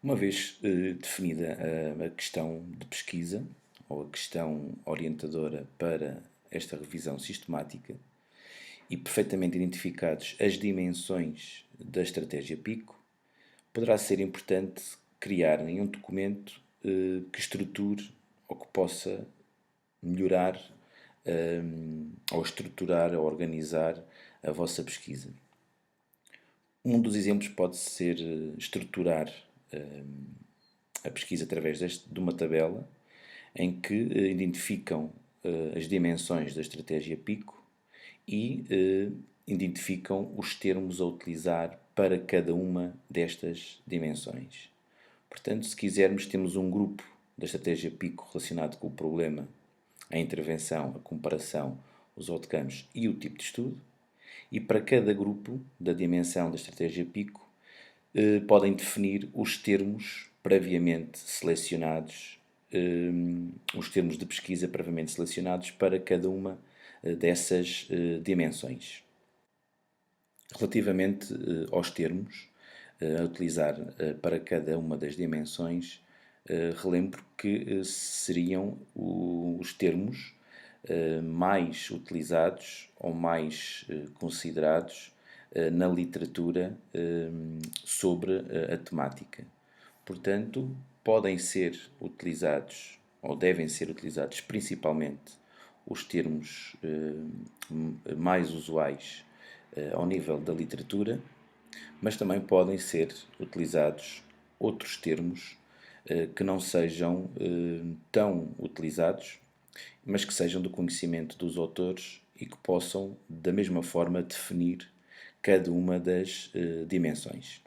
Uma vez definida a questão de pesquisa, ou a questão orientadora para esta revisão sistemática, e perfeitamente identificados as dimensões da estratégia PICO, poderá ser importante criar um documento que estruture ou que possa melhorar ou estruturar ou organizar a vossa pesquisa. Um dos exemplos pode ser estruturar a pesquisa através de uma tabela em que identificam as dimensões da estratégia PICO e identificam os termos a utilizar para cada uma destas dimensões. Portanto, se quisermos, temos um grupo da estratégia PICO relacionado com o problema, a intervenção, a comparação, os outcomes e o tipo de estudo. E para cada grupo da dimensão da estratégia PICO, podem definir os termos previamente selecionados, os termos de pesquisa previamente selecionados para cada uma dessas dimensões. Relativamente aos termos a utilizar para cada uma das dimensões, relembro que seriam os termos mais utilizados ou mais considerados na literatura sobre a temática. Portanto, podem ser utilizados ou devem ser utilizados principalmente os termos mais usuais ao nível da literatura, mas também podem ser utilizados outros termos que não sejam tão utilizados, mas que sejam do conhecimento dos autores e que possam, da mesma forma, definir cada uma das dimensões.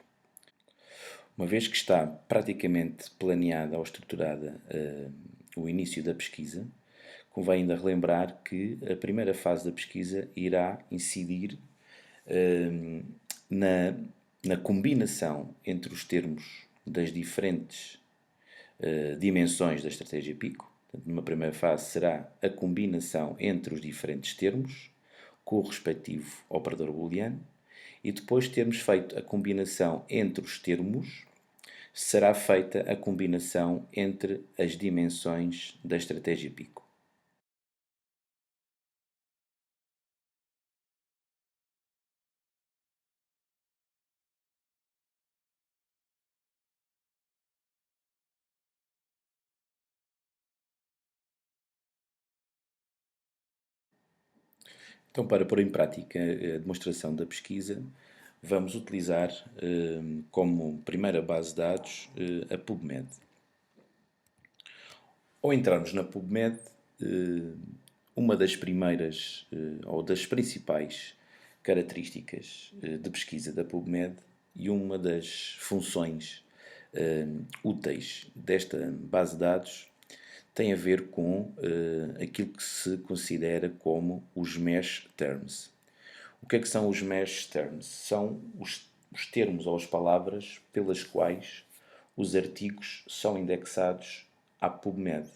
Uma vez que está praticamente planeada ou estruturada o início da pesquisa, convém ainda relembrar que a primeira fase da pesquisa irá incidir na combinação entre os termos das diferentes dimensões da estratégia PICO. Portanto, numa primeira fase será a combinação entre os diferentes termos com o respectivo operador booleano, e depois de termos feito a combinação entre os termos, será feita a combinação entre as dimensões da estratégia PICO. Então, para pôr em prática a demonstração da pesquisa, vamos utilizar como primeira base de dados a PubMed. Ao entrarmos na PubMed, uma das primeiras ou das principais características de pesquisa da PubMed e uma das funções úteis desta base de dados tem a ver com aquilo que se considera como os mesh terms. O que é que são os mesh terms? São os termos ou as palavras pelas quais os artigos são indexados à PubMed.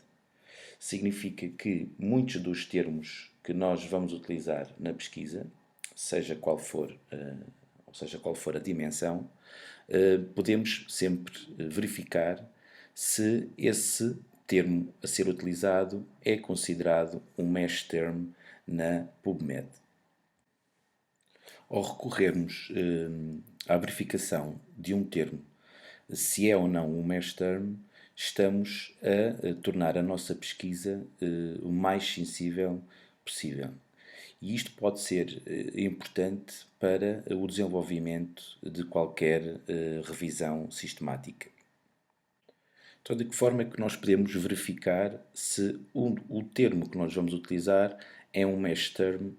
Significa que muitos dos termos que nós vamos utilizar na pesquisa, seja qual for, ou seja qual for a dimensão, podemos sempre verificar se esse termo a ser utilizado é considerado um mesh term na PubMed. Ao recorrermos à verificação de um termo, se é ou não um mesh term, estamos a tornar a nossa pesquisa o mais sensível possível. E isto pode ser importante para o desenvolvimento de qualquer revisão sistemática. Então, de que forma é que nós podemos verificar se o termo que nós vamos utilizar é um mesh term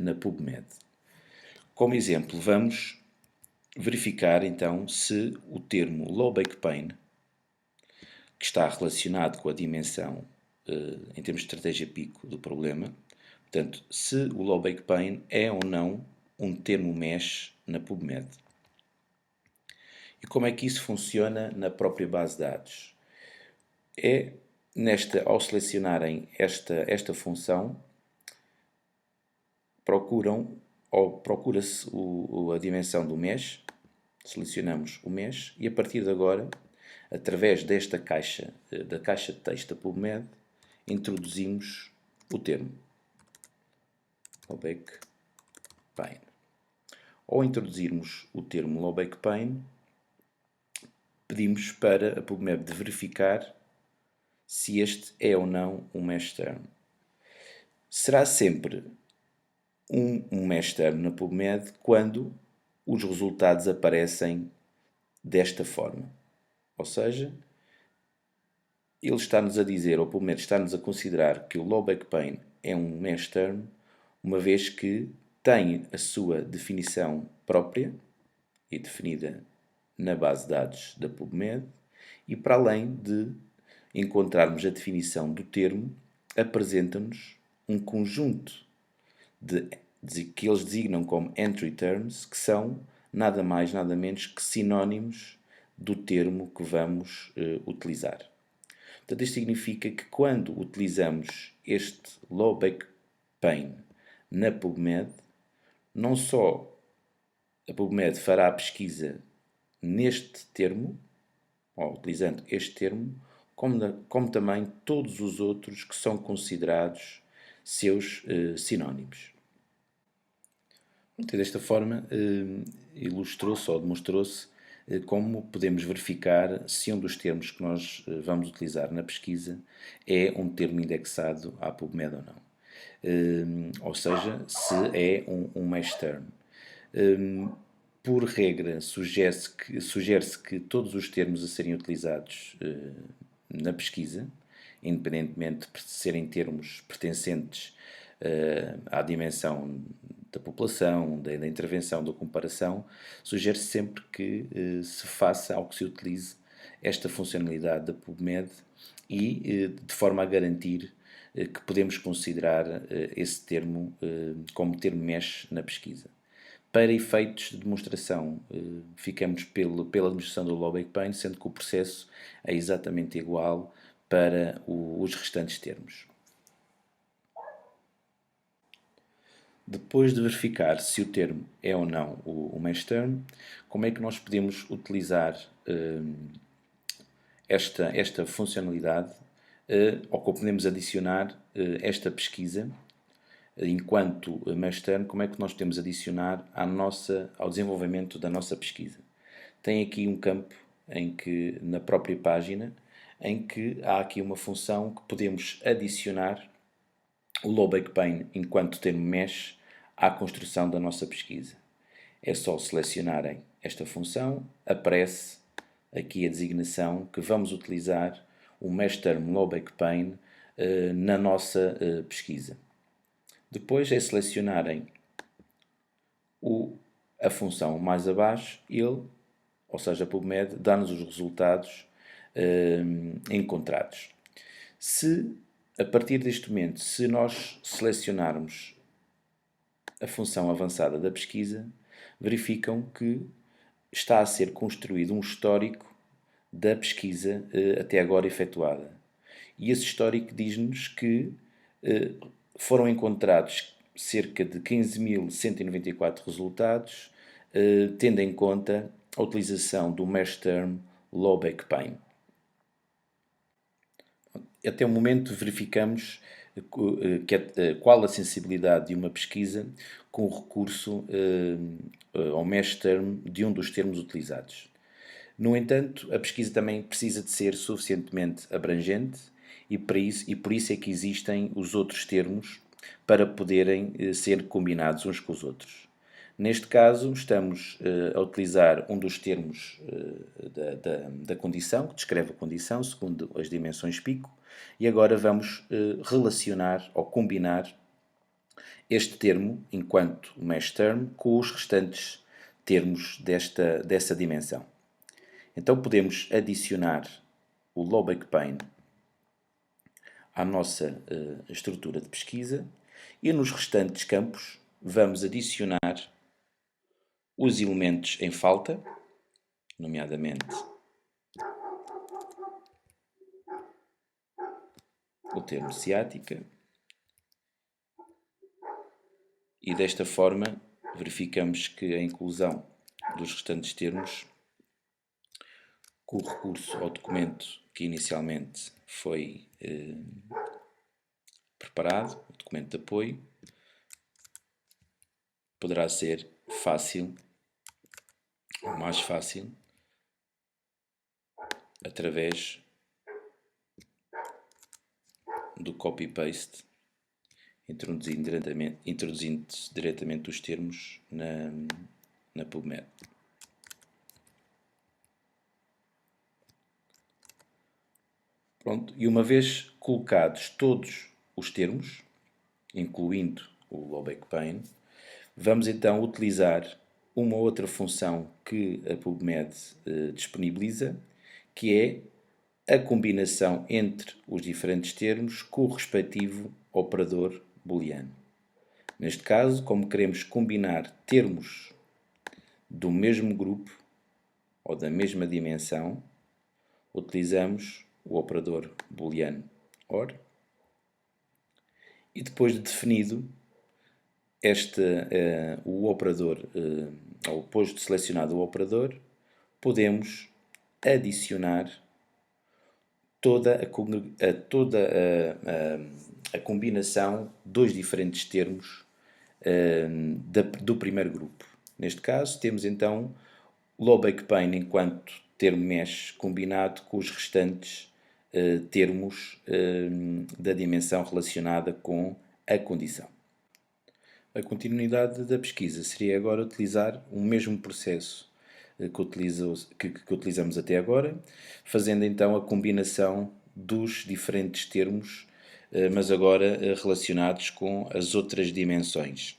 na PubMed? Como exemplo, vamos verificar então se o termo low back pain, que está relacionado com a dimensão em termos de estratégia PICO do problema, portanto, se o low back pain é ou não um termo mesh na PubMed. E como é que isso funciona na própria base de dados? Ao selecionarem esta função, procura-se a dimensão do mesh, selecionamos o mesh e a partir de agora através desta caixa, da caixa de texto da PubMed, introduzimos o termo low back pain. Ao introduzirmos o termo low back pain, pedimos para a PubMed verificar se este é ou não um mesh term. Será sempre um mesh term na PubMed quando os resultados aparecem desta forma. Ou seja, ele está-nos a dizer, ou pelo menos está-nos a considerar, que o low back pain é um mesh term, uma vez que tem a sua definição própria e definida na base de dados da PubMed, e para além de encontrarmos a definição do termo, apresenta-nos um conjunto que eles designam como entry terms, que são nada mais, nada menos que sinónimos do termo que vamos utilizar. Portanto, isto significa que quando utilizamos este low back pain na PubMed, não só a PubMed fará a pesquisa neste termo, ou utilizando este termo, como também todos os outros que são considerados seus sinónimos. Desta forma, ilustrou-se ou demonstrou-se como podemos verificar se um dos termos que nós vamos utilizar na pesquisa é um termo indexado à PubMed ou não. Ou seja, se é um mesh term. Por regra, sugere-se que todos os termos a serem utilizados na pesquisa, independentemente de serem termos pertencentes à dimensão da população, da intervenção, da comparação, sugere-se sempre que se faça ou que se utilize esta funcionalidade da PubMed e de forma a garantir que podemos considerar esse termo como termo mesh na pesquisa. Para efeitos de demonstração, ficamos pela demonstração do low back pain, sendo que o processo é exatamente igual para os restantes termos. Depois de verificar se o termo é ou não o mesh term, como é que nós podemos utilizar esta funcionalidade, ou como podemos adicionar esta pesquisa enquanto mesh term, como é que nós podemos adicionar ao desenvolvimento da nossa pesquisa? Tem aqui um campo na própria página, em que há aqui uma função que podemos adicionar o low back pain enquanto termo mesh à construção da nossa pesquisa. É só selecionarem esta função, aparece aqui a designação que vamos utilizar o mesh term low back pain na nossa pesquisa. Depois é selecionarem a função mais abaixo, ou seja, a PubMed, dá-nos os resultados encontrados. Se, a partir deste momento, se nós selecionarmos a função avançada da pesquisa, verificam que está a ser construído um histórico da pesquisa até agora efetuada. E esse histórico diz-nos que foram encontrados cerca de 15.194 resultados, tendo em conta a utilização do mesh term low back pain. Até o momento verificamos qual a sensibilidade de uma pesquisa com o recurso ao mesh term de um dos termos utilizados. No entanto, a pesquisa também precisa de ser suficientemente abrangente e por isso é que existem os outros termos para poderem ser combinados uns com os outros. Neste caso, estamos a utilizar um dos termos da condição, que descreve a condição segundo as dimensões pico, e agora vamos relacionar ou combinar este termo, enquanto mesh term, com os restantes termos dessa dimensão. Então podemos adicionar o low back pain à nossa estrutura de pesquisa e nos restantes campos vamos adicionar os elementos em falta, nomeadamente o termo ciática, e desta forma verificamos que a inclusão dos restantes termos com o recurso ao documento que inicialmente foi preparado, o documento de apoio, poderá ser fácil, ou mais fácil, através do copy-paste, introduzindo diretamente os termos na PubMed. Pronto, e uma vez colocados todos os termos, incluindo o Lobeck Pane, vamos então utilizar uma outra função que a PubMed disponibiliza, que é a combinação entre os diferentes termos com o respectivo operador booleano. Neste caso, como queremos combinar termos do mesmo grupo ou da mesma dimensão, utilizamos o operador booleano OR. E depois de definido o operador, ou depois de selecionado o operador, podemos adicionar toda a combinação dos diferentes termos do primeiro grupo. Neste caso, temos então Lobeck Pane enquanto termo mesh combinado com os restantes termos da dimensão relacionada com a condição. A continuidade da pesquisa seria agora utilizar o mesmo processo que utilizamos até agora, fazendo então a combinação dos diferentes termos, mas agora relacionados com as outras dimensões.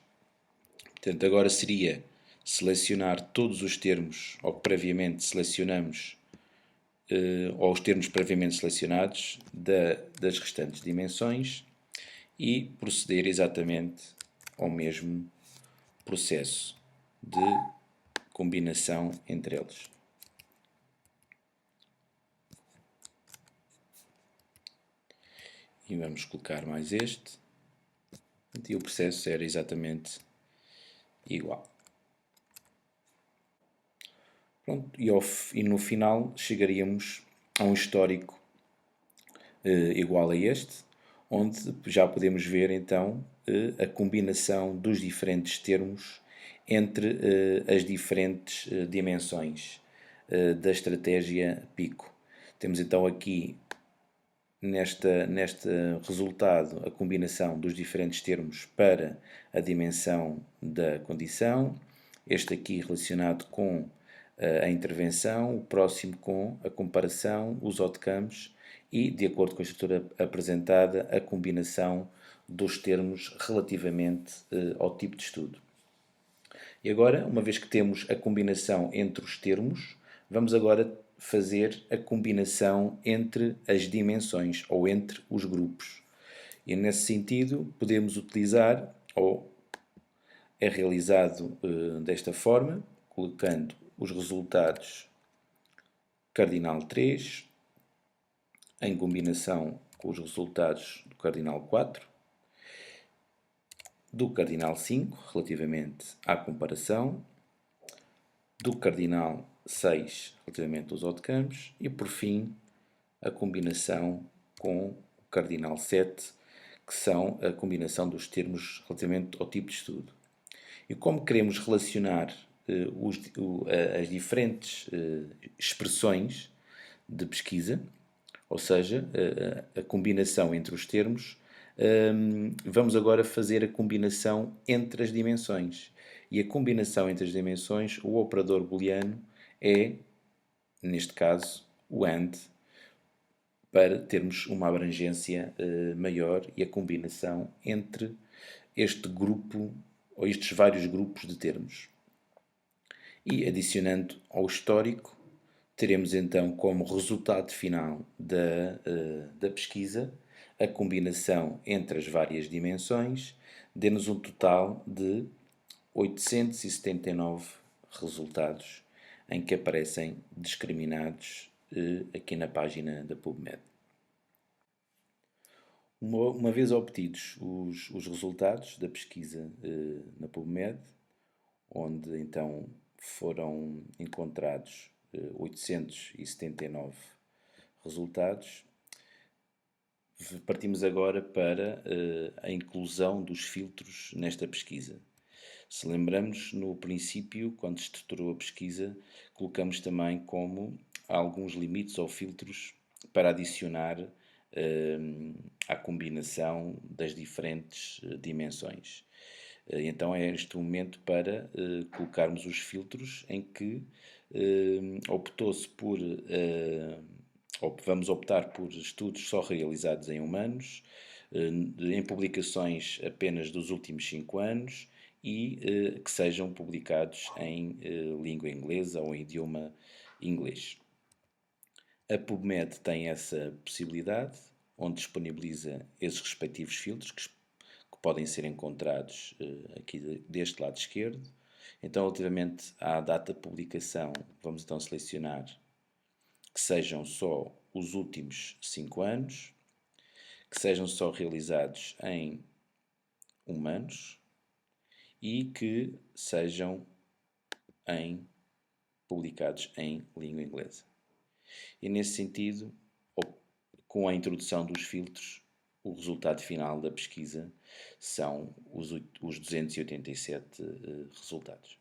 Portanto, agora seria selecionar todos os termos ou que previamente selecionamos, ou os termos previamente selecionados das restantes dimensões e proceder exatamente ao mesmo processo de combinação entre eles. E vamos colocar mais este. E o processo era exatamente igual. Pronto, e no final chegaríamos a um histórico igual a este, onde já podemos ver então a combinação dos diferentes termos entre as diferentes dimensões da estratégia Pico. Temos então aqui neste resultado a combinação dos diferentes termos para a dimensão da condição, este aqui relacionado com a intervenção, o próximo com a comparação, os outcomes e, de acordo com a estrutura apresentada, a combinação dos termos relativamente ao tipo de estudo. E agora, uma vez que temos a combinação entre os termos, vamos agora fazer a combinação entre as dimensões ou entre os grupos. E nesse sentido, podemos utilizar, ou é realizado desta forma, colocando os resultados cardinal 3 em combinação com os resultados do cardinal 4, do cardinal 5 relativamente à comparação, do cardinal 6 relativamente aos outcomes e, por fim, a combinação com o cardinal 7, que são a combinação dos termos relativamente ao tipo de estudo. E como queremos relacionar as diferentes expressões de pesquisa, ou seja, a combinação entre os termos, vamos agora fazer a combinação entre as dimensões. E a combinação entre as dimensões, o operador booleano é, neste caso, o AND, para termos uma abrangência maior e a combinação entre este grupo, ou estes vários grupos de termos. E adicionando ao histórico, teremos então como resultado final da pesquisa a combinação entre as várias dimensões, dê-nos um total de 879 resultados em que aparecem discriminados aqui na página da PubMed. Uma vez obtidos os resultados da pesquisa na PubMed, onde então foram encontrados 879 resultados. Partimos agora para a inclusão dos filtros nesta pesquisa. Se lembramos, no princípio, quando se estruturou a pesquisa, colocamos também como alguns limites ou filtros para adicionar à combinação das diferentes dimensões. Então é este o momento para colocarmos os filtros em que optou-se por, vamos optar por estudos só realizados em humanos, em publicações apenas dos últimos 5 anos e que sejam publicados em língua inglesa ou em idioma inglês. A PubMed tem essa possibilidade, onde disponibiliza esses respectivos filtros que podem ser encontrados aqui deste lado esquerdo. Então, relativamente à data de publicação, vamos então selecionar que sejam só os últimos 5 anos, que sejam só realizados em humanos e que sejam publicados em língua inglesa. E nesse sentido, com a introdução dos filtros, o resultado final da pesquisa são os 287 resultados.